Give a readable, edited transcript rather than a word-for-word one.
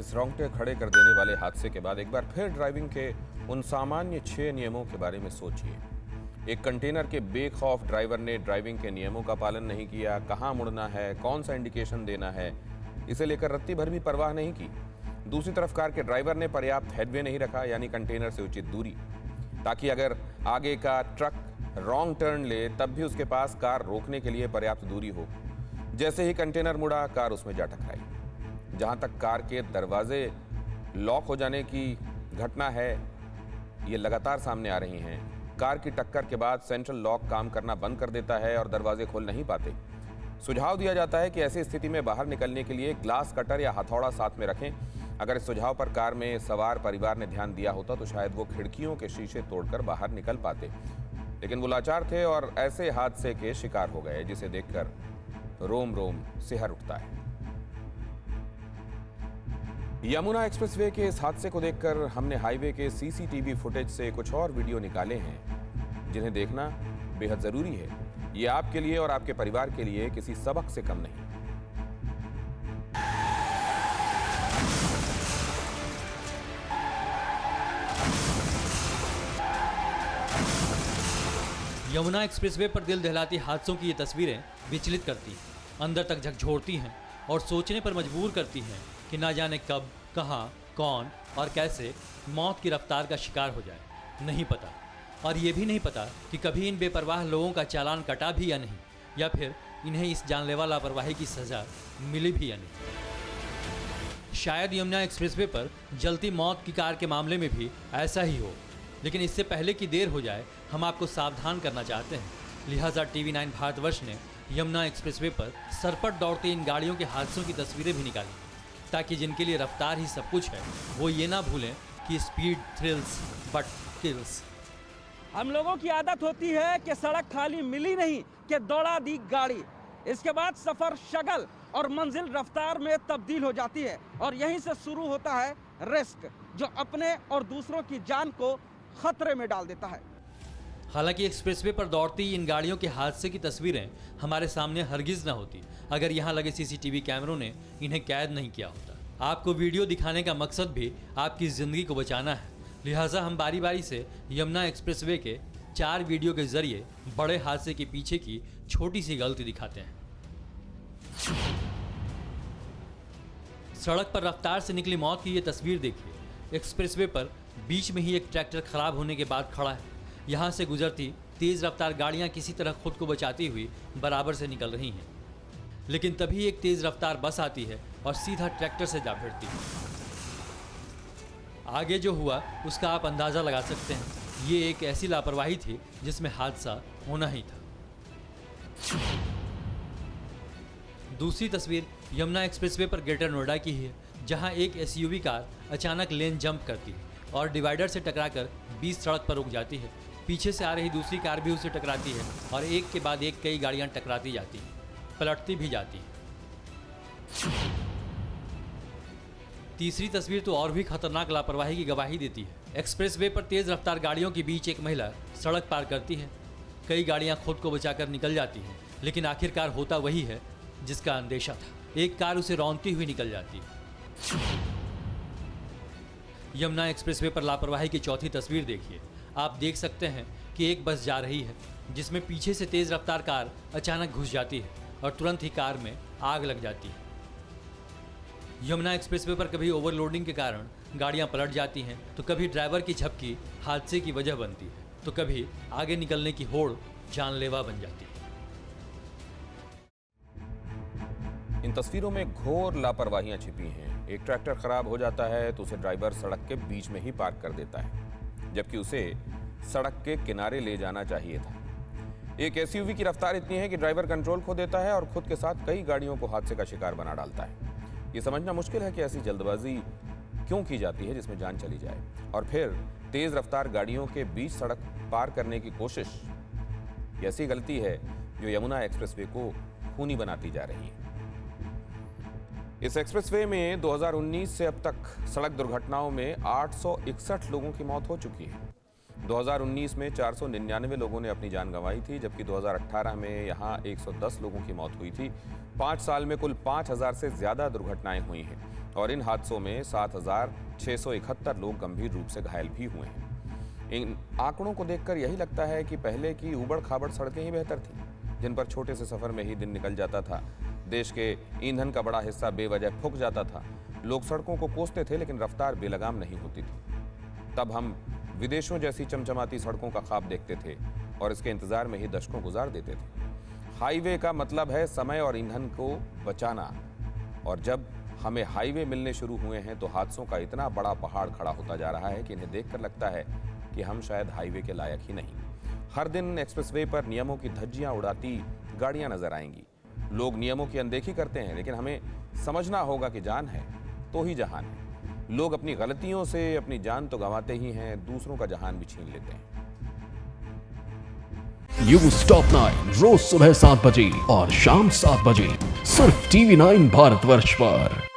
इस रोंगटे खड़े कर देने वाले हादसे के बाद एक बार फिर ड्राइविंग के उन सामान्य 6 नियमों के बारे में सोचिए। एक कंटेनर के बेखौफ ड्राइवर ने ड्राइविंग के नियमों का पालन नहीं किया, कहाँ मुड़ना है, कौन सा इंडिकेशन देना है, इसे लेकर रत्ती भर भी परवाह नहीं की। दूसरी तरफ कार के ड्राइवर ने पर्याप्त हेडवे नहीं रखा, यानी कंटेनर से उचित दूरी, ताकि अगर आगे का ट्रक रॉन्ग टर्न ले तब भी उसके पास कार रोकने के लिए पर्याप्त दूरी हो। जैसे ही कंटेनर मुड़ा, कार उसमें जा टकराई। जहां तक कार के दरवाजे लॉक हो जाने की घटना है, ये लगातार सामने आ रही हैं। कार की टक्कर के बाद सेंट्रल लॉक काम करना बंद कर देता है और दरवाजे खोल नहीं पाते। सुझाव दिया जाता है कि ऐसी स्थिति में बाहर निकलने के लिए ग्लास कटर या हथौड़ा साथ में रखें। अगर इस सुझाव पर कार में सवार परिवार ने ध्यान दिया होता तो शायद वो खिड़कियों के शीशे तोड़कर बाहर निकल पाते, लेकिन वो लाचार थे और ऐसे हादसे के शिकार हो गए जिसे देखकर रोम रोम सिहर उठता है। यमुना एक्सप्रेसवे के इस हादसे को देखकर हमने हाईवे के सीसीटीवी फुटेज से कुछ और वीडियो निकाले हैं, जिन्हें देखना बेहद जरूरी है। ये आपके लिए और आपके परिवार के लिए किसी सबक से कम नहीं। यमुना एक्सप्रेसवे पर दिल दहलाती हादसों की ये तस्वीरें विचलित करती हैं, अंदर तक झकझोरती हैं और सोचने पर मजबूर करती हैं कि ना जाने कब, कहां, कौन और कैसे मौत की रफ्तार का शिकार हो जाए, नहीं पता। और ये भी नहीं पता कि कभी इन बेपरवाह लोगों का चालान कटा भी या नहीं, या फिर इन्हें इस जानलेवा लापरवाही की सज़ा मिली भी या नहीं। शायद यमुना एक्सप्रेसवे पर जलती मौत की कार के मामले में भी ऐसा ही हो, लेकिन इससे पहले कि देर हो जाए हम आपको सावधान करना चाहते हैं। लिहाजा TV9 भारतवर्ष ने यमुना एक्सप्रेसवे पर सरपट दौड़ती इन गाड़ियों के हादसों की तस्वीरें भी निकाली, ताकि जिनके लिए रफ्तार ही सब कुछ है वो ये ना भूलें कि स्पीड थ्रिल्स बट किल्स। हम लोगों की आदत होती है कि सड़क खाली मिली नहीं कि दौड़ा दी गाड़ी। इसके बाद सफ़र शगल और मंजिल रफ्तार में तब्दील हो जाती है और यहीं से शुरू होता है रिस्क, जो अपने और दूसरों की जान को खतरे में डाल देता है। हालांकि एक्सप्रेसवे पर दौड़ती इन गाड़ियों के हादसे की तस्वीरें हमारे सामने हरगिज ना होती अगर यहाँ लगे सीसीटीवी कैमरों ने इन्हें कैद नहीं किया होता। आपको वीडियो दिखाने का मकसद भी आपकी ज़िंदगी को बचाना है, लिहाजा हम बारी बारी से यमुना एक्सप्रेसवे के 4 वीडियो के जरिए बड़े हादसे के पीछे की छोटी सी गलती दिखाते हैं। सड़क पर रफ्तार से निकली मौत की ये तस्वीर देखिए। एक्सप्रेसवे पर बीच में ही एक ट्रैक्टर खराब होने के बाद खड़ा है। यहाँ से गुजरती तेज रफ्तार गाड़ियाँ किसी तरह खुद को बचाती हुई बराबर से निकल रही हैं, लेकिन तभी एक तेज रफ्तार बस आती है और सीधा ट्रैक्टर से जा भिड़ती है। आगे जो हुआ उसका आप अंदाज़ा लगा सकते हैं। ये एक ऐसी लापरवाही थी जिसमें हादसा होना ही था। दूसरी तस्वीर यमुना एक्सप्रेसवे पर ग्रेटर नोएडा की ही है, जहां एक SUV कार अचानक लेन जंप करती है और डिवाइडर से टकराकर 20 सड़क पर रुक जाती है। पीछे से आ रही दूसरी कार भी उसे टकराती है और एक के बाद एक कई गाड़ियां टकराती जाती हैं, पलटती भी जाती हैं। तीसरी तस्वीर तो और भी खतरनाक लापरवाही की गवाही देती है। एक्सप्रेसवे पर तेज रफ्तार गाड़ियों के बीच एक महिला सड़क पार करती है। कई गाड़ियां खुद को बचाकर निकल जाती हैं, लेकिन आखिरकार होता वही है जिसका अंदेशा था। एक कार उसे रौंदती हुई निकल जाती है। यमुना एक्सप्रेसवे पर लापरवाही की चौथी तस्वीर देखिए। आप देख सकते हैं कि एक बस जा रही है जिसमें पीछे से तेज रफ्तार कार अचानक घुस जाती है और तुरंत ही कार में आग लग जाती है। यमुना एक्सप्रेसवे पर कभी ओवरलोडिंग के कारण गाड़ियां पलट जाती हैं, तो कभी ड्राइवर की झपकी हादसे की वजह बनती है, तो कभी आगे निकलने की होड़ जानलेवा बन जाती है। इन तस्वीरों में घोर लापरवाहियां छिपी हैं। एक ट्रैक्टर खराब हो जाता है तो उसे ड्राइवर सड़क के बीच में ही पार्क कर देता है, जबकि उसे सड़क के किनारे ले जाना चाहिए था। एक SUV की रफ्तार इतनी है कि ड्राइवर कंट्रोल खो देता है और खुद के साथ कई गाड़ियों को हादसे का शिकार बना डालता है। ये समझना मुश्किल है कि ऐसी जल्दबाजी क्यों की जाती है जिसमें जान चली जाए, और फिर तेज रफ्तार गाड़ियों के बीच सड़क पार करने की कोशिश। ऐसी गलती है जो यमुना एक्सप्रेसवे को खूनी बनाती जा रही है। इस एक्सप्रेसवे में 2019 से अब तक सड़क दुर्घटनाओं में 861 लोगों की मौत हो चुकी है। 2019 में 499 लोगों ने अपनी जान गंवाई थी, जबकि 2018 में यहाँ 110 लोगों की मौत हुई थी। 5 साल में कुल 5000 से ज्यादा दुर्घटनाएं हुई हैं और इन हादसों में 7671 लोग गंभीर रूप से घायल भी हुए हैं। इन आंकड़ों को देखकर यही लगता है कि पहले की उबड़-खाबड़ सड़कें ही बेहतर थीं, जिन पर छोटे से सफर में ही दिन निकल जाता था। देश के ईंधन का बड़ा हिस्सा बेवजह फूक जाता था। लोग सड़कों को कोसते थे लेकिन रफ्तार बेलगाम नहीं होती थी। तब हम विदेशों जैसी चमचमाती सड़कों का ख्वाब देखते थे और इसके इंतजार में ही दशकों गुजार देते थे। हाईवे का मतलब है समय और ईंधन को बचाना, और जब हमें हाईवे मिलने शुरू हुए हैं तो हादसों का इतना बड़ा पहाड़ खड़ा होता जा रहा है कि इन्हें देखकर लगता है कि हम शायद हाईवे के लायक ही नहीं। हर दिन एक्सप्रेसवे पर नियमों की धज्जियां उड़ाती गाड़ियां नजर आएंगी। लोग नियमों की अनदेखी करते हैं, लेकिन हमें समझना होगा कि जान है तो ही जहान है। लोग अपनी गलतियों से अपनी जान तो गंवाते ही हैं, दूसरों का जहान भी छीन लेते हैं। न्यूज टॉप 9 रोज सुबह 7 बजे और शाम 7 बजे सिर्फ TV9 भारतवर्ष पर।